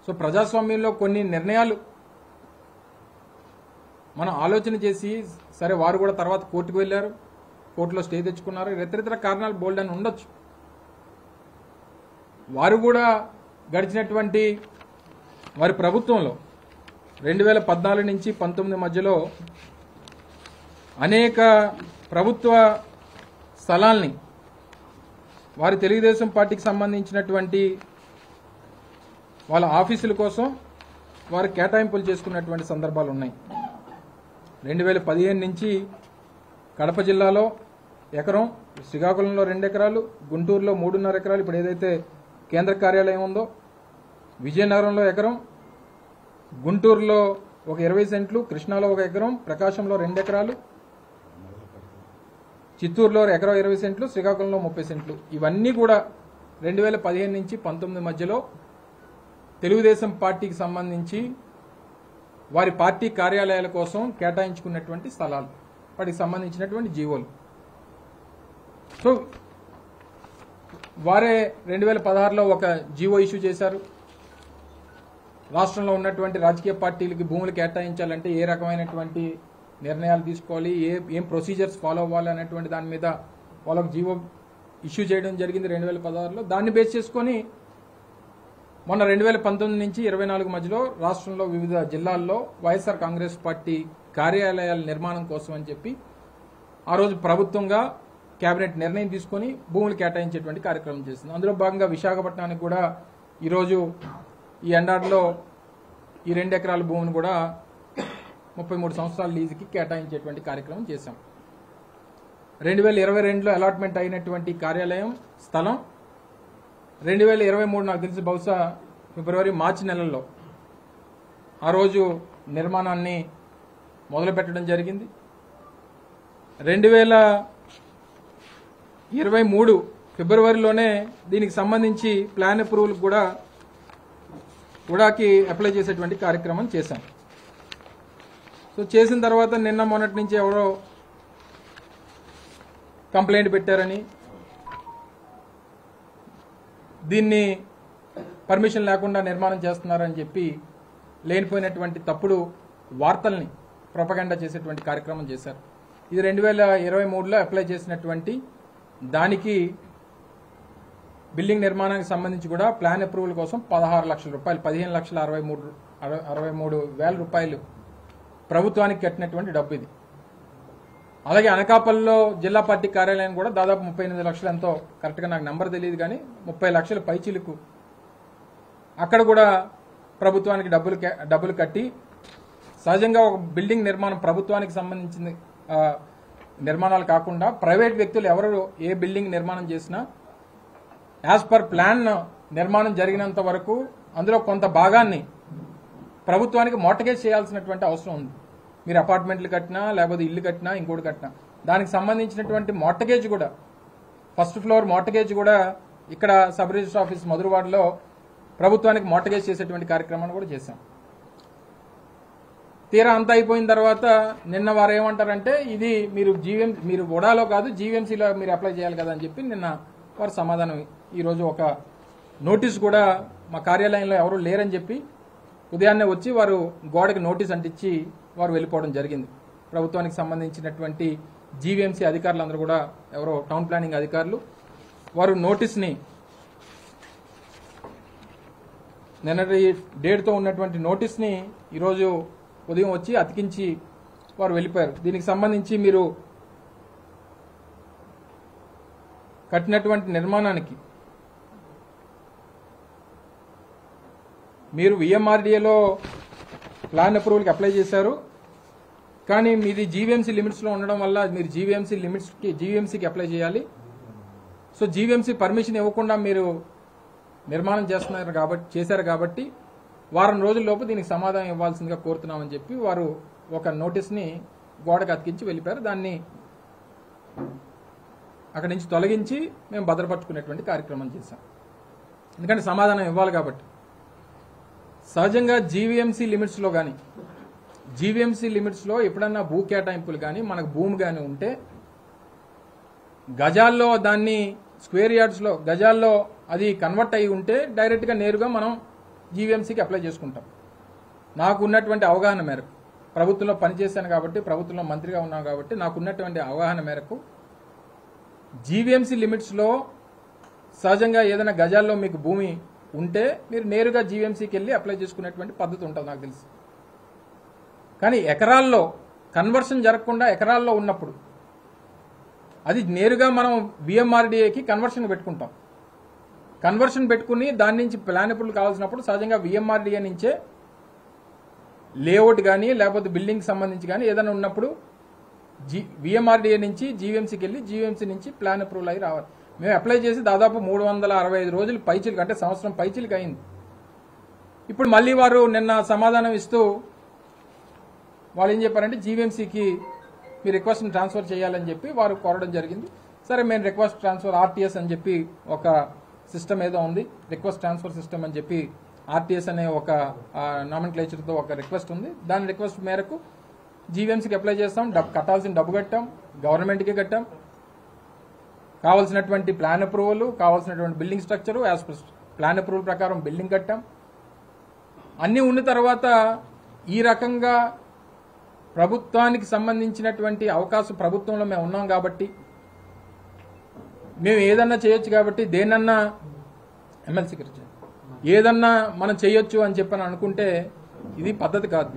So ప్రజాస్వామ్యంలో కొన్ని నిర్ణయాలు మనం ఆలోచన చేసి సరే వారు కూడా తర్వాత కోర్టుకు వెళ్ళారు, కోర్టులో స్టే తెచ్చుకున్నారు, ఇతరితర కారణాలు బోల్డ్ అని ఉండొచ్చు. వారు కూడా గడిచినటువంటి వారి ప్రభుత్వంలో 2014 నుంచి 19 మధ్యలో అనేక ప్రభుత్వ స్థలాల్ని వారి తెలుగుదేశం పార్టీకి సంబంధించినటువంటి వాళ్ళ ఆఫీసుల కోసం వారు కేటాయింపులు చేసుకున్నటువంటి సందర్భాలు ఉన్నాయి. 2015 నుంచి కడప జిల్లాలో ఎకరం, శ్రీకాకుళంలో 2 ఎకరాలు, గుంటూరులో 3.5 ఎకరాలు, ఇప్పుడు ఏదైతే కేంద్ర కార్యాలయం ఉందో, విజయనగరంలో ఎకరం, గుంటూరులో ఒక 20 సెంట్లు, కృష్ణాలో 1 ఎకరం, ప్రకాశంలో 2 ఎకరాలు, చిత్తూరులో ఎకరం 20 సెంట్లు, శ్రీకాకుళంలో 30 సెంట్లు. ఇవన్నీ కూడా 2015 నుంచి 19 మధ్యలో తెలుగుదేశం పార్టీకి సంబంధించి వారి పార్టీ కార్యాలయాల కోసం కేటాయించుకున్నటువంటి స్థలాలు, వాటికి సంబంధించినటువంటి జీవోలు. సో వారే 2016లో ఒక జీవో ఇష్యూ చేశారు. రాష్ట్రంలో ఉన్నటువంటి రాజకీయ పార్టీలకి భూములు కేటాయించాలంటే ఏ రకమైనటువంటి నిర్ణయాలు తీసుకోవాలి, ఏం ప్రొసీజర్స్ ఫాలో అవ్వాలి అనేటువంటి దాని మీద వాళ్ళకు జీవో ఇష్యూ చేయడం జరిగింది 2016లో. దాన్ని బేస్ చేసుకొని మొన్న 2019 నుంచి 24 మధ్యలో రాష్ట్రంలో వివిధ జిల్లాల్లో వైఎస్ఆర్ కాంగ్రెస్ పార్టీ కార్యాలయాల నిర్మాణం కోసం అని చెప్పి ఆ రోజు ప్రభుత్వంగా కేబినెట్ నిర్ణయం తీసుకొని భూములు కేటాయించేటువంటి కార్యక్రమం చేసింది. అందులో భాగంగా విశాఖపట్నానికి కూడా ఈరోజు ఈ ఎండాడిలో ఈ 2 ఎకరాల భూమిని కూడా 33 సంవత్సరాల లీజుకి కేటాయించేటువంటి కార్యక్రమం చేశాం. 2022లో అలాట్మెంట్ అయినటువంటి కార్యాలయం స్థలం 2023 నాకు తెలిసి బహుశా ఫిబ్రవరి మార్చి నెలల్లో ఆ రోజు నిర్మాణాన్ని మొదలుపెట్టడం జరిగింది. 2023 ఫిబ్రవరిలోనే దీనికి సంబంధించి ప్లాన్ అప్రూవల్ కూడాకి అప్లై చేసేటువంటి కార్యక్రమం చేశాం. సో చేసిన తర్వాత నిన్న మొన్నటి నుంచి ఎవరో కంప్లైంట్ పెట్టారని, దీన్ని పర్మిషన్ లేకుండా నిర్మాణం చేస్తున్నారని చెప్పి లేనిపోయినటువంటి తప్పుడు వార్తల్ని ప్రొపగండా చేసేటువంటి కార్యక్రమం చేశారు. ఇది 2023లో అప్లై చేసినటువంటి దానికి బిల్డింగ్ నిర్మాణానికి సంబంధించి కూడా ప్లాన్ అప్రూవల్ కోసం 16 లక్షల రూపాయలు, 15,63,000 రూపాయలు ప్రభుత్వానికి కట్టినటువంటి డబ్బు ఇది. అలాగే అనకాపల్లిలో జిల్లా పార్టీ కార్యాలయం కూడా దాదాపు 38 లక్షలు, ఎంతో కరెక్ట్గా నాకు నెంబర్ తెలియదు కానీ 30 లక్షల పైచిలుకు అక్కడ కూడా ప్రభుత్వానికి డబ్బులు కట్టి, సహజంగా ఒక బిల్డింగ్ నిర్మాణం ప్రభుత్వానికి సంబంధించిన నిర్మాణాలు కాకుండా ప్రైవేట్ వ్యక్తులు ఎవరు ఏ బిల్డింగ్ నిర్మాణం చేసినా యాజ్ పర్ ప్లాన్ నిర్మాణం జరిగినంత వరకు అందులో కొంత భాగాన్ని ప్రభుత్వానికి మోర్టగేజ్ చేయాల్సినటువంటి అవసరం ఉంది. మీరు అపార్ట్మెంట్లు కట్టినా లేకపోతే ఇల్లు కట్టినా ఇంకోటి కట్టినా దానికి సంబంధించినటువంటి మోర్టగేజ్ కూడా, ఫస్ట్ ఫ్లోర్ మోర్టగేజ్ కూడా ఇక్కడ సబ్ రిజిస్టర్ ఆఫీస్ మధురవాడలో ప్రభుత్వానికి మోర్టగేజ్ చేసేటువంటి కార్యక్రమాన్ని కూడా చేశాం. తీరా అంతా అయిపోయిన తర్వాత నిన్న వారు ఏమంటారంటే ఇది మీరు వడాలో కాదు జీవీఎంసీలో మీరు అప్లై చేయాలి కదా అని చెప్పి నిన్న వారు సమాధానం. ఈరోజు ఒక నోటీస్ కూడా మా కార్యాలయంలో ఎవరు లేరని చెప్పి ఉదయాన్నే వచ్చి వారు గోడకి నోటీస్ అంటించి వారు వెళ్ళిపోవడం జరిగింది. ప్రభుత్వానికి సంబంధించినటువంటి జీవీఎంసీ అధికారులందరూ కూడా ఎవరో టౌన్ ప్లానింగ్ అధికారులు వారు నోటీస్ని, నిన్నటి డేట్తో ఉన్నటువంటి నోటీస్ని ఈరోజు ఉదయం వచ్చి అతికించి వారు వెళ్ళిపోయారు. దీనికి సంబంధించి మీరు కట్టినటువంటి నిర్మాణానికి మీరు విఎంఆర్డీఏలో ప్లాన్ అప్రూవల్కి అప్లై చేశారు, కానీ మీది జీవీఎంసీ లిమిట్స్లో ఉండడం వల్ల మీరు జీవీఎంసీకి అప్లై చేయాలి. సో జీవీఎంసీ పర్మిషన్ ఇవ్వకుండా మీరు నిర్మాణం చేశారు కాబట్టి వారం రోజుల్లోపు దీనికి సమాధానం ఇవ్వాల్సిందిగా కోరుతున్నామని చెప్పి వారు ఒక నోటీస్ని గోడకు అతికించి వెళ్ళిపోయారు. దాన్ని అక్కడి నుంచి తొలగించి మేము భద్రపరుచుకునేటువంటి కార్యక్రమం చేశాం. ఎందుకంటే సమాధానం ఇవ్వాలి కాబట్టి. సహజంగా జీవీఎంసీ లిమిట్స్లో కానీ జీవీఎంసీ లిమిట్స్లో ఎప్పుడన్నా భూ కేటాయింపులు కానీ మనకు భూమి కానీ ఉంటే గజాల్లో దాన్ని స్క్వేర్ యార్డ్స్లో గజాల్లో అది కన్వర్ట్ అయి ఉంటే డైరెక్ట్గా నేరుగా మనం జీవీఎంసీకి అప్లై చేసుకుంటాం. నాకు ఉన్నటువంటి అవగాహన మేరకు, ప్రభుత్వంలో పనిచేశాను కాబట్టి, ప్రభుత్వంలో మంత్రిగా ఉన్నాను కాబట్టి నాకున్నటువంటి అవగాహన మేరకు జీవీఎంసీ లిమిట్స్లో సహజంగా ఏదైనా గజాల్లో మీకు భూమి ఉంటే మీరు నేరుగా జీవీఎంసీకి వెళ్ళి అప్లై చేసుకునేటువంటి పద్ధతి ఉంటుంది నాకు తెలిసి. కానీ ఎకరాల్లో కన్వర్షన్ జరగకుండా ఎకరాల్లో ఉన్నప్పుడు అది నేరుగా మనం విఎంఆర్డీఏకి కన్వర్షన్ పెట్టుకుంటాం. కన్వర్షన్ పెట్టుకుని దాని నుంచి ప్లాన్ అప్రూవల్ కావాల్సినప్పుడు సహజంగా విఎంఆర్డీఏ నుంచే లేఅవుట్ కానీ లేకపోతే బిల్డింగ్ సంబంధించి కానీ ఏదైనా ఉన్నప్పుడు విఎంఆర్డీఏ నుంచి జీవీఎంసీకి వెళ్ళి జీవీఎంసీ నుంచి ప్లాన్ అప్రూవల్ అయి రావాలి. మేము అప్లై చేసి దాదాపు 365 రోజులు పైచిలకు, అంటే సంవత్సరం పైచిలకు అయింది. ఇప్పుడు మళ్ళీ వారు నిన్న సమాధానం ఇస్తూ వాళ్ళు ఏం చెప్పారంటే జీవీఎంసీకి మీ రిక్వెస్ట్ని ట్రాన్స్ఫర్ చేయాలని చెప్పి వారు కోరడం జరిగింది. సరే, మేము రిక్వెస్ట్ ట్రాన్స్ఫర్ ఆర్టీఎస్ అని చెప్పి ఒక సిస్టమ్ ఏదో ఉంది, రిక్వెస్ట్ ట్రాన్స్ఫర్ సిస్టమ్ అని చెప్పి ఆర్టీఎస్ అనే ఒక నామినిక్లేచర్తో ఒక రిక్వెస్ట్ ఉంది. దాని రిక్వెస్ట్ మేరకు జీవీఎంసీకి అప్లై చేస్తాం. కట్టాల్సిన డబ్బు కట్టాం, గవర్నమెంట్కి కట్టాం, కావాల్సినటువంటి ప్లాన్ అప్రూవల్, కావాల్సినటువంటి building structure, as per plan approval ప్రకారం బిల్డింగ్ కట్టాం. అన్నీ ఉన్న తర్వాత ఈ రకంగా ప్రభుత్వానికి సంబంధించినటువంటి అవకాశం ప్రభుత్వంలో మేము ఉన్నాం కాబట్టి, మేము ఏదన్నా చేయొచ్చు కాబట్టి, దేనన్నా ఎమ్మెల్సీ ఏదన్నా మనం చేయొచ్చు అని చెప్పని అనుకుంటే ఇది పద్ధతి కాదు.